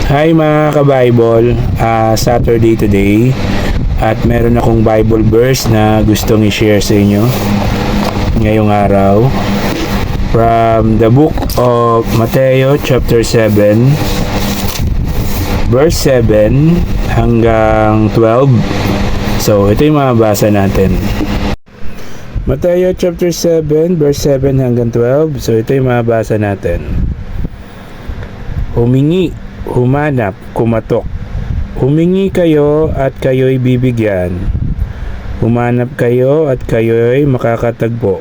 Hi mga ka-Bible, Saturday today at meron akong Bible verse na gustong i-share sa inyo ngayong araw from the book of Mateo chapter 7 verse 7 hanggang 12. So ito yung mababasa natin. Mateo chapter 7 verse 7 hanggang 12. So ito yung mababasa natin. Humingi, humanap, kumatok. Humingi kayo at kayo'y bibigyan. Humanap kayo at kayo'y makakatagpo.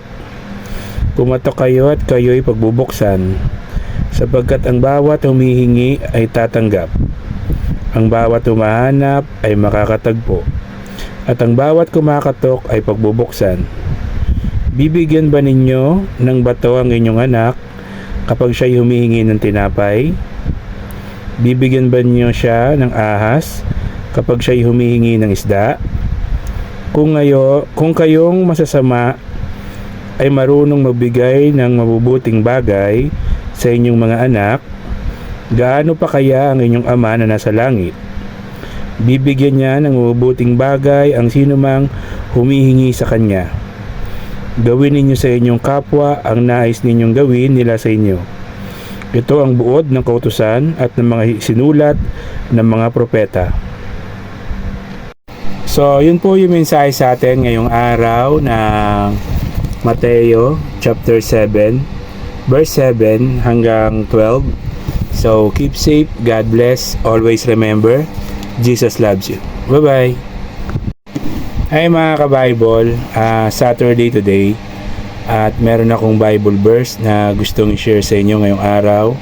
Kumatok kayo at kayo'y pagbubuksan. Sapagkat ang bawat humihingi ay tatanggap. Ang bawat humahanap ay makakatagpo. At ang bawat kumakatok ay pagbubuksan. Bibigyan ba ninyo ng bato ang inyong anak kapag siya'y humihingi ng tinapay? Bibigyan ba niyo siya ng ahas kapag siya'y humihingi ng isda? Kung kayong masasama ay marunong magbigay ng mabubuting bagay sa inyong mga anak, gaano pa kaya ang inyong Ama na nasa langit? Bibigyan niya ng mabubuting bagay ang sinumang humihingi sa Kanya. Gawin ninyo sa inyong kapwa ang nais ninyong gawin nila sa inyo. Ito ang buod ng kautusan at ng mga sinulat ng mga propeta. So, yun po yung mensahe sa atin ngayong araw ng Mateo chapter 7 verse 7 hanggang 12. So, keep safe, God bless, always remember, Jesus loves you. Bye-bye! Hi mga ka-Bible, Saturday today. At meron akong Bible verse na gustong i-share sa inyo ngayong araw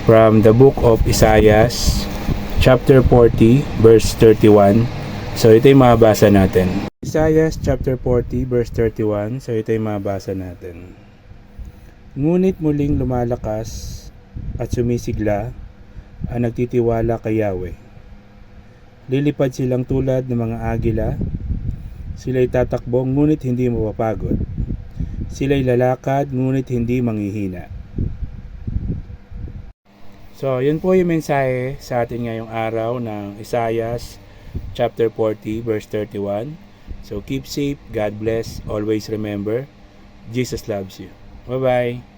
from the book of Isaiah chapter 40 verse 31. So ito yung mababasa natin. Isaiah chapter 40 verse 31. So ito yung mababasa natin. Ngunit muling lumalakas at sumisigla ang nagtitiwala kay Yahweh. Lilipad silang tulad ng mga agila. Sila'y tatakbo ngunit hindi mapapagod. Sila'y lalakad ngunit hindi manghihina. So, yun po yung mensahe sa atin ngayong araw ng Isaiah chapter 40 verse 31. So, keep safe, God bless, always remember, Jesus loves you. Bye-bye!